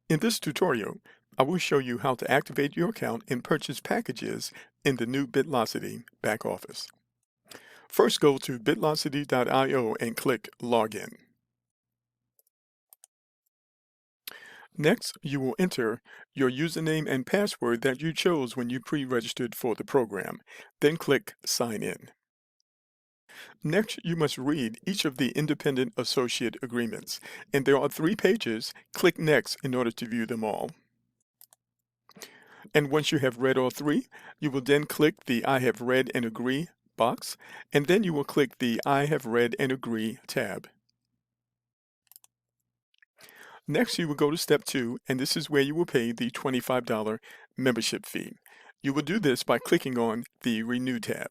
In this tutorial, I will show you how to activate your account and purchase packages in the new Bitlocity back office. First, go to bitlocity.io and click Login. Next, you will enter your username and password that you chose when you pre-registered for the program. Then click Sign In. Next, you must read each of the independent associate agreements, and there are 3 pages. Click Next in order to view them all. And once you have read all 3, you will then click the I have read and agree box, and then you will click the I have read and agree tab. Next, you will go to step 2, and this is where you will pay the $25 membership fee. You will do this by clicking on the Renew tab.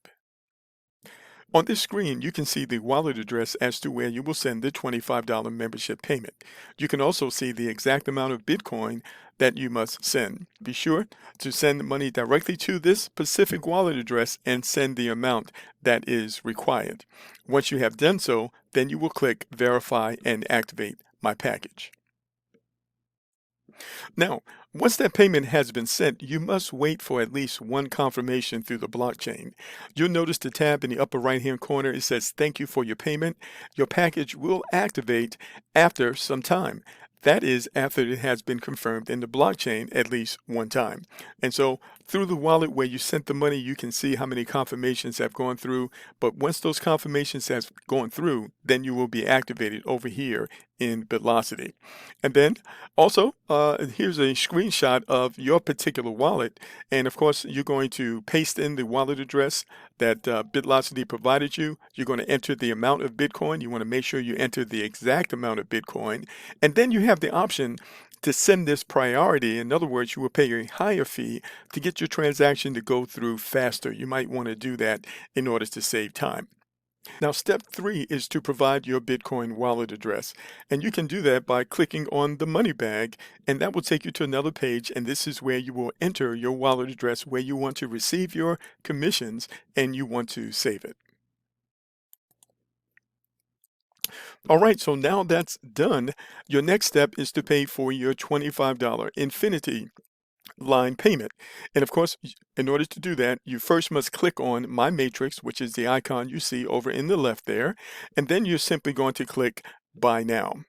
On this screen, you can see the wallet address as to where you will send the $25 membership payment. You can also see the exact amount of Bitcoin that you must send. Be sure to send money directly to this specific wallet address and send the amount that is required. Once you have done so, then you will click Verify and activate my package. Now, once that payment has been sent, you must wait for at least one confirmation through the blockchain. You'll notice the tab in the upper right-hand corner. It says, "Thank you for your payment." Your package will activate after some time. That is, after it has been confirmed in the blockchain at least one time. And so through the wallet where you sent the money, you can see how many confirmations have gone through. But once those confirmations have gone through, then you will be activated over here in Bitlocity. And then also, here's a screenshot of your particular wallet. And of course, you're going to paste in the wallet address that Bitlocity provided you. You're going to enter the amount of Bitcoin. You want to make sure you enter the exact amount of Bitcoin. And then you have the option to send this priority. In other words, you will pay a higher fee to get your transaction to go through faster. You might want to do that in order to save time. Now, step 3 is to provide your Bitcoin wallet address. And you can do that by clicking on the money bag, and that will take you to another page. And this is where you will enter your wallet address where you want to receive your commissions and you want to save it. All right, so now that's done. Your next step is to pay for your $25 Infinity line payment. And of course, in order to do that, you first must click on My Matrix, which is the icon you see over in the left there. And then you're simply going to click Buy Now.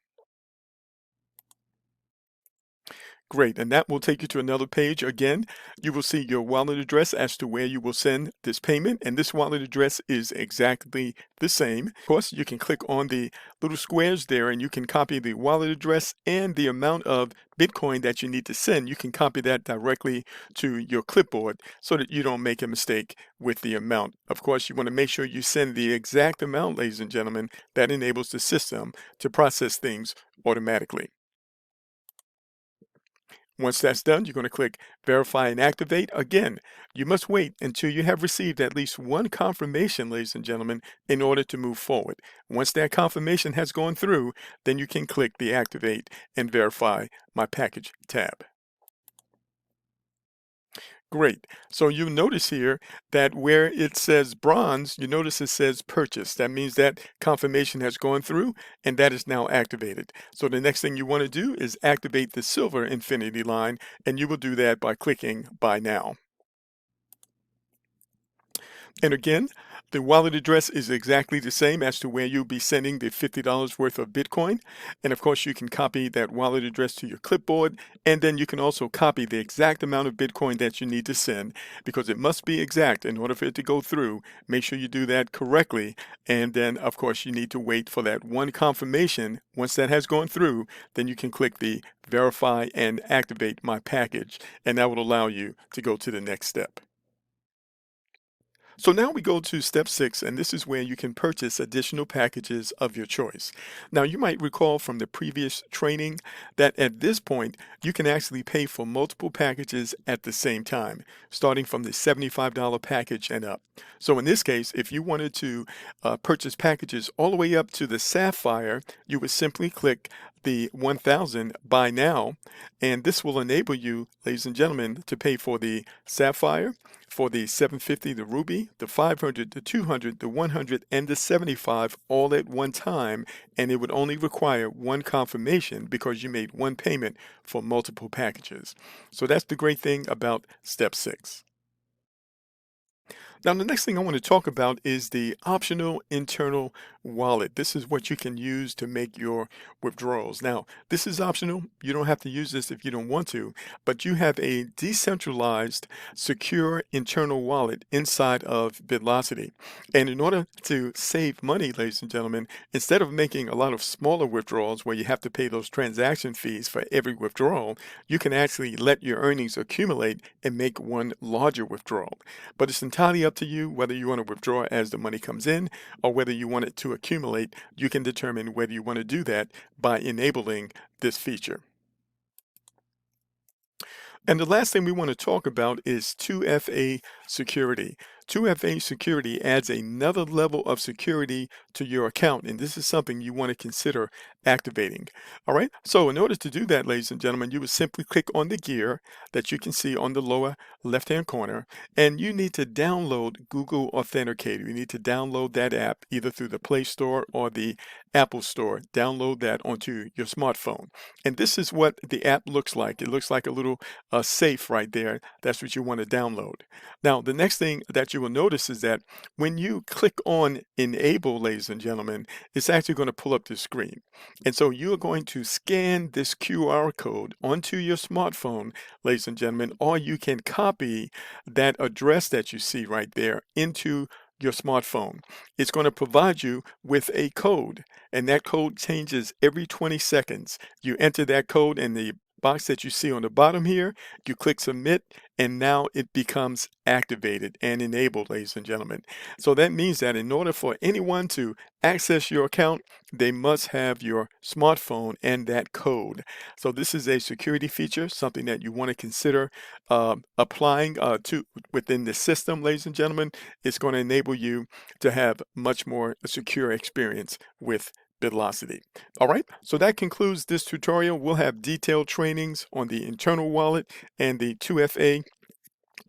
Great, and that will take you to another page. Again, you will see your wallet address as to where you will send this payment, and this wallet address is exactly the same. Of course, you can click on the little squares there, and you can copy the wallet address and the amount of Bitcoin that you need to send. You can copy that directly to your clipboard so that you don't make a mistake with the amount. Of course, you want to make sure you send the exact amount, ladies and gentlemen. That enables the system to process things automatically. Once that's done, you're going to click Verify and Activate. Again, you must wait until you have received at least one confirmation, ladies and gentlemen, in order to move forward. Once that confirmation has gone through, then you can click the Activate and Verify My Package tab. Great. So you notice here that where it says bronze, you notice it says purchase. That means that confirmation has gone through and that is now activated. So the next thing you want to do is activate the silver Infinity line, and you will do that by clicking Buy Now. And again, the wallet address is exactly the same as to where you'll be sending the $50 worth of Bitcoin. And of course, you can copy that wallet address to your clipboard. And then you can also copy the exact amount of Bitcoin that you need to send, because it must be exact in order for it to go through. Make sure you do that correctly. And then, of course, you need to wait for that one confirmation. Once that has gone through, then you can click the Verify and Activate My Package. And that will allow you to go to the next step. So now we go to step 6, and this is where you can purchase additional packages of your choice. Now, you might recall from the previous training that at this point, you can actually pay for multiple packages at the same time, starting from the $75 package and up. So in this case, if you wanted to purchase packages all the way up to the Sapphire, you would simply click the 1000 Buy Now, and this will enable you, ladies and gentlemen, to pay for the Sapphire, for the 750, the Ruby, the 500, the 200, the 100, and the 75 all at one time, and it would only require one confirmation because you made one payment for multiple packages. So that's the great thing about step 6. Now, the next thing I want to talk about is the optional internal wallet. This is what you can use to make your withdrawals. Now, this is optional. You don't have to use this if you don't want to, but you have a decentralized, secure internal wallet inside of Bitlocity. And in order to save money, ladies and gentlemen, instead of making a lot of smaller withdrawals where you have to pay those transaction fees for every withdrawal, you can actually let your earnings accumulate and make one larger withdrawal. But it's entirely up to you whether you want to withdraw as the money comes in or whether you want it to accumulate. You can determine whether you want to do that by enabling this feature. And the last thing we want to talk about is 2FA security. 2FA security adds another level of security to your account, and this is something you want to consider activating. All right, so in order to do that, ladies and gentlemen, you would simply click on the gear that you can see on the lower left-hand corner, and you need to download Google Authenticator. You need to download that app either through the Play Store or the Apple Store. Download that onto your smartphone. And this is what the app looks like. It looks like a little safe right there. That's what you want to download. Now, the next thing that you will notice is that when you click on Enable, ladies and gentlemen, it's actually going to pull up this screen. And so you are going to scan this QR code onto your smartphone, ladies and gentlemen, or you can copy that address that you see right there into your smartphone. It's going to provide you with a code, and that code changes every 20 seconds. You enter that code in the box that you see on the bottom here, you click submit, and now it becomes activated and enabled, ladies and gentlemen. So that means that in order for anyone to access your account, they must have your smartphone and that code. So this is a security feature, something that you want to consider applying to within the system, ladies and gentlemen. It's going to enable you to have much more secure experience with Bitlocity. All right, so that concludes this tutorial. We'll have detailed trainings on the internal wallet and the 2FA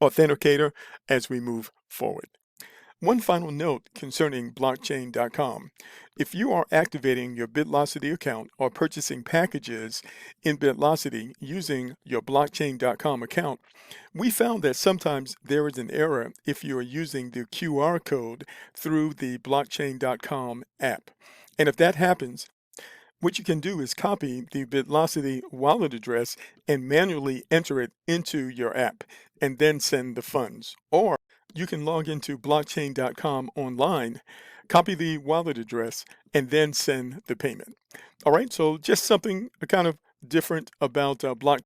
authenticator as we move forward. One final note concerning blockchain.com. If you are activating your Bitlocity account or purchasing packages in Bitlocity using your blockchain.com account, we found that sometimes there is an error if you are using the QR code through the blockchain.com app. And if that happens, what you can do is copy the Bitlocity wallet address and manually enter it into your app and then send the funds. Or you can log into blockchain.com online, copy the wallet address, and then send the payment. All right, so just something kind of different about blockchain.